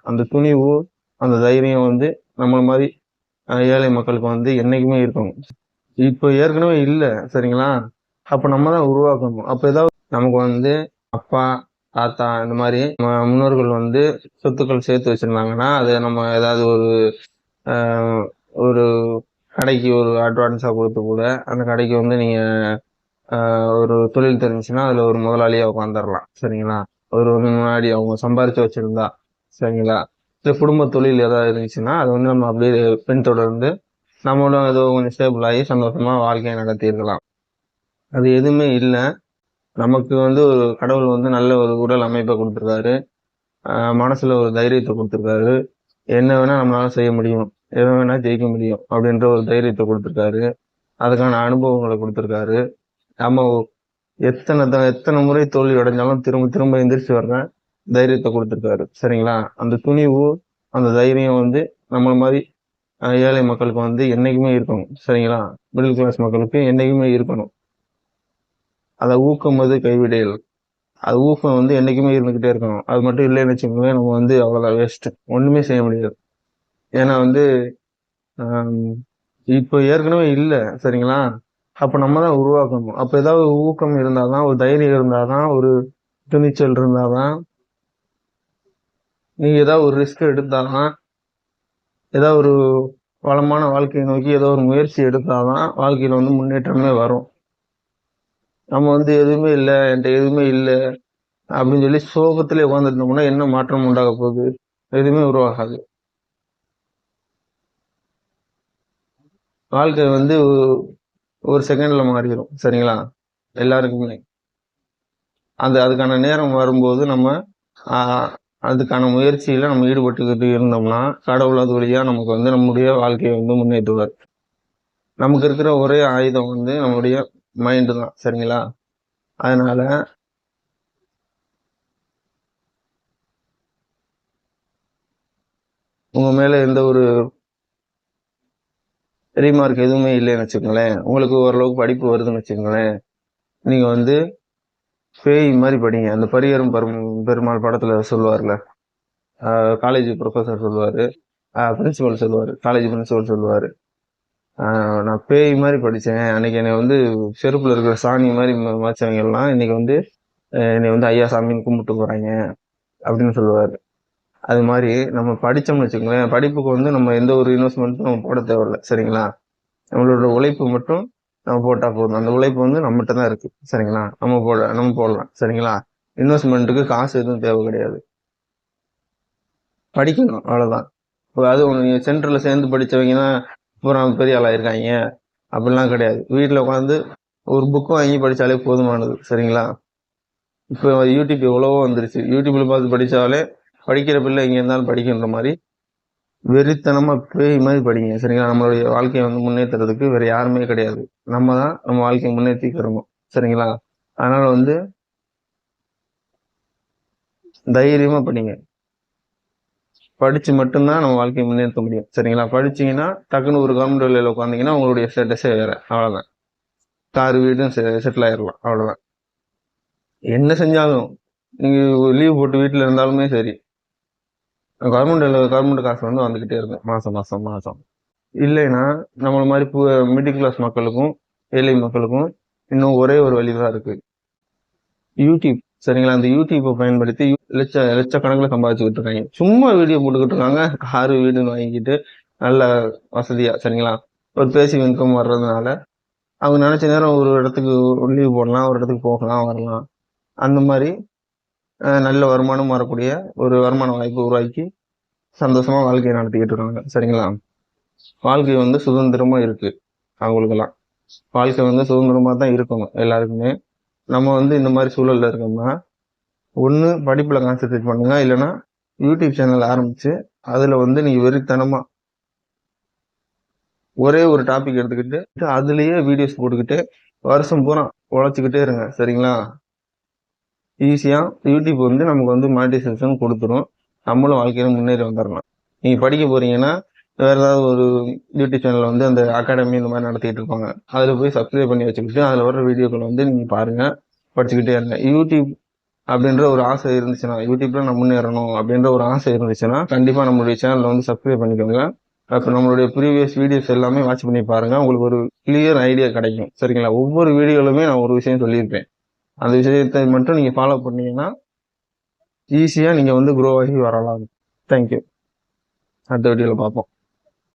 அந்த துணிவு, அந்த தைரியம் வந்து நம்மள மாதிரி ஏழை மக்களுக்கு வந்து என்னைக்குமே இருக்கணும். இப்போ ஏற்கனவே இல்லை, சரிங்களா? அப்போ நம்ம தான் உருவாக்கணும். அப்போ ஏதாவது நமக்கு வந்து அப்பா, தாத்தா இந்த மாதிரி முன்னோர்கள் வந்து சொத்துக்கள் சேர்த்து வச்சிருந்தாங்கன்னா அதை நம்ம ஏதாவது ஒரு கடைக்கு ஒரு அட்வான்ஸாக கொடுத்து கூட அந்த கடைக்கு வந்து நீங்கள் ஒரு தொழில் தெரிஞ்சுன்னா அதில் ஒரு முதலாளியாக உட்காந்துடலாம், சரிங்களா? வந்து முன்னாடி அவங்க சம்பாரிச்சு வச்சிருந்தா, சரிங்களா? இல்லை குடும்ப தொழில் ஏதாவது இருந்துச்சுன்னா அதை வந்து நம்ம அப்படியே பின்தொடர்ந்து நம்மளும் ஏதோ கொஞ்சம் ஸ்டேபிள் ஆகி சந்தோஷமா வாழ்க்கையை நடத்தியிருக்கலாம். அது எதுவுமே இல்லை. நமக்கு வந்து ஒரு கடவுள் வந்து நல்ல ஒரு உடல் அமைப்பை கொடுத்துருக்காரு, மனசுல ஒரு தைரியத்தை கொடுத்துருக்காரு. என்ன வேணா நம்மளால செய்ய முடியும், எதை வேணா ஜெயிக்க முடியும் அப்படின்ற ஒரு தைரியத்தை கொடுத்துருக்காரு. அதுக்கான அனுபவங்களை கொடுத்துருக்காரு. நம்ம எத்தனை முறை தோல்வி அடைஞ்சாலும் திரும்ப திரும்ப எந்திரிச்சு வர்ற தைரியத்தை கொடுத்துருக்காரு, சரிங்களா? அந்த துணிவு, அந்த தைரியம் வந்து நம்மள மாதிரி ஏழை மக்களுக்கு வந்து என்னைக்குமே இருக்கணும், சரிங்களா? மிடில் கிளாஸ் மக்களுக்கு என்னைக்குமே இருக்கணும். அதை ஊக்கம் வந்து கைவிடையல். அது ஊக்கம் வந்து என்னைக்குமே இருந்துகிட்டே இருக்கணும். அது மட்டும் இல்லைன்னு வச்சுக்கோங்களேன், நம்ம வந்து அவ்வளோதான், வேஸ்ட், ஒண்ணுமே செய்ய முடியாது. ஏன்னா வந்து இப்போ ஏற்கனவே இல்லை, சரிங்களா? அப்போ நம்ம தான் உருவாக்கணும். அப்போ ஏதாவது ஊக்கம் இருந்தாதான், ஒரு தைரியம் இருந்தாதான், ஒரு துணிச்சல் இருந்தாதான், நீங்க ஏதாவது ஒரு ரிஸ்க் எடுத்தாதான், ஏதாவது ஒரு வளமான வாழ்க்கையை நோக்கி ஏதோ ஒரு முயற்சி எடுத்தாதான் வாழ்க்கையில வந்து முன்னேற்றமே வரும். நம்ம வந்து எதுவுமே இல்லை, என்கிட்ட எதுவுமே இல்லை அப்படின்னு சொல்லி சோகத்திலே உட்காந்துருந்தோம்னா என்ன மாற்றம் உண்டாக போகுது? எதுவுமே உருவாகாது. வாழ்க்கை வந்து ஒரு செகண்ட்ல மாறிடும், சரிங்களா? எல்லாருக்குமே அதுக்கான நேரம் வரும்போது நம்ம அதுக்கான முயற்சியில நம்ம ஈடுபட்டுக்கிட்டு இருந்தோம்னா கடவுள் அது வழியா நமக்கு வந்து நம்முடைய வாழ்க்கையை வந்து முன்னேற்றுவார். நமக்கு இருக்கிற ஒரே ஆயுதம் வந்து நம்முடைய மைண்டு தான், சரிங்களா? அதனால உங்க மேல எந்த ஒரு ரீமார்க் எதுவுமே இல்லைன்னு வச்சுக்கோங்களேன், உங்களுக்கு ஓரளவுக்கு படிப்பு வருதுன்னு வச்சுக்கோங்களேன், நீங்க வந்து பேய் மாதிரி படிங்க. அந்த பரியரும் பெருமாள் படத்துல சொல்லுவார்ல, காலேஜ் ப்ரொஃபஸர் சொல்லுவாரு, பிரின்சிபல் சொல்லுவாரு, காலேஜ் பிரின்சிபல் சொல்லுவாரு, நான் பேய் மாதிரி படித்தேன், அன்னைக்கு என்னை வந்து செருப்புல இருக்கிற சாணி மாதிரி மறைச்சவங்க எல்லாம் இன்னைக்கு வந்து என்னை வந்து ஐயா சாமின்னு கும்பிட்டு போறாங்க அப்படின்னு சொல்லுவாரு. அது மாதிரி நம்ம படித்தோம்னு வச்சுக்கோங்களேன், படிப்புக்கு வந்து நம்ம எந்த ஒரு இன்வெஸ்ட்மெண்ட்டும் நம்ம போட தேவையில்லை, சரிங்களா? நம்மளோட உழைப்பு மட்டும் நம்ம போட்டா போதும். அந்த உழைப்பு வந்து நம்மகிட்ட தான் இருக்கு, சரிங்களா? நம்ம போடலாம், சரிங்களா? இன்வெஸ்ட்மெண்ட்டுக்கு காசு எதுவும் தேவை கிடையாது. படிக்கணும், அவ்வளவுதான். அது நீங்க சென்டர்ல சேர்ந்து படிச்சவங்கன்னா அப்புறம் பெரிய ஆளா இருக்காங்க அப்படிலாம் கிடையாது. வீட்டில் உட்காந்து ஒரு புக்கு வாங்கி படிச்சாலே போதுமானது, சரிங்களா? இப்போ யூடியூப் எவ்வளவோ வந்துருச்சு. யூடியூப்ல பார்த்து படிச்சாலே படிக்கிற பிள்ளை எங்க இருந்தாலும் படிக்கின்ற மாதிரி வெறித்தனமா பேய் மாதிரி படிங்க, சரிங்களா? நம்மளுடைய வாழ்க்கையை வந்து முன்னேற்றுறதுக்கு வேற யாருமே கிடையாது. நம்ம தான் நம்ம வாழ்க்கையை முன்னேற்றிக்கிறோம், சரிங்களா? அதனால வந்து தைரியமா படிங்க. படிச்சு மட்டும்தான் நம்ம வாழ்க்கையை முன்னேற்ற முடியும், சரிங்களா? படிச்சீங்கன்னா டக்குன்னு ஒரு கவர்மெண்ட் வேலையில உட்காந்தீங்கன்னா உங்களுடைய ஸ்டேட்டஸே வேற, அவ்வளவுதான். கார் வீடும் செட்டில் ஆயிடலாம், அவ்வளவுதான். என்ன செஞ்சாலும் நீங்க லீவ் போட்டு வீட்டுல இருந்தாலுமே சரி, கவர்மெண்ட் காசு வந்து வந்துகிட்டே இருக்கும் மாசம் மாசம் மாசம். இல்லைன்னா நம்மள மாதிரி மிடில் கிளாஸ் மக்களுக்கும் ஏழை மக்களுக்கும் இன்னும் ஒரே ஒரு வழிதான் இருக்கு, யூடியூப், சரிங்களா? அந்த யூடியூப்பை பயன்படுத்தி லட்சக்கணக்கில் சம்பாதிச்சுக்கிட்டு இருக்காங்க. சும்மா வீடியோ போட்டுக்கிட்டு இருக்காங்க, காரு வீடுன்னு வாங்கிக்கிட்டு நல்ல வசதியா, சரிங்களா? ஒரு பேசிவ் இன்கம் வர்றதுனால அவங்க நினைச்ச நேரம் ஒரு இடத்துக்கு லீவ் போடலாம், ஒரு இடத்துக்கு போகலாம் வரலாம். அந்த மாதிரி நல்ல வருமானம் வரக்கூடிய ஒரு வருமான வாய்ப்பு உருவாக்கி சந்தோஷமா வாழ்க்கையை நடத்திக்கிட்டு இருக்காங்க, சரிங்களா? வாழ்க்கை வந்து சுதந்திரமா இருக்கு அவங்களுக்கெல்லாம். வாழ்க்கை வந்து சுதந்திரமா தான் இருக்கணும் எல்லாருக்குமே. நம்ம வந்து இந்த மாதிரி சூழல்ல இருக்கோம்னா ஒண்ணு படிப்புல கான்சென்ட்ரேட் பண்ணுங்க, இல்லைன்னா யூடியூப் சேனல் ஆரம்பிச்சு அதுல வந்து நீங்க வெறித்தனமா ஒரே ஒரு டாபிக் எடுத்துக்கிட்டு அதுலயே வீடியோஸ் போட்டுக்கிட்டு வருஷம் பூரா உழைச்சிக்கிட்டே இருங்க, சரிங்களா? ஈஸியா யூடியூப் வந்து நமக்கு வந்து மானிட்டைசேஷன் கொடுத்துரும். நம்மளும் வாழ்க்கையில முன்னேறி வந்துடலாம். நீங்க படிக்க போறீங்கன்னா வேற ஏதாவது ஒரு யூடியூப் சேனல் வந்து அந்த அகாடமி இந்த மாதிரி நடத்திட்டு இருப்பாங்க, அதுல போய் சப்ஸ்கிரைப் பண்ணி வச்சுக்கிட்டு அதுல வர வீடியோக்கள் வந்து நீங்க பாருங்க, படிச்சுக்கிட்டே இருங்க. யூடியூப் அப்படின்ற ஒரு ஆசை இருந்துச்சுன்னா, யூடியூப்ல நான் முன்னேறணும் அப்படின்ற ஒரு ஆசை இருந்துச்சுன்னா கண்டிப்பா நம்மளுடைய சேனல்ல வந்து சப்ஸ்கிரைப் பண்ணிக்கோங்க. அப்ப நம்மளுடைய ப்ரீவியஸ் வீடியோஸ் எல்லாமே வாட்ச் பண்ணி பாருங்க. உங்களுக்கு ஒரு கிளியர் ஐடியா கிடைக்கும். சரிங்களா? ஒவ்வொரு வீடியோலுமே நான் ஒரு விஷயம் சொல்லியிருப்பேன். அந்த விஷயத்தை மட்டும் நீங்க ஃபாலோ பண்ணீங்கன்னா ஈஸியா நீங்க வந்து க்ரோ ஆகி வரலாம். தேங்க்யூ. அடுத்த வீடியோல பார்ப்போம்.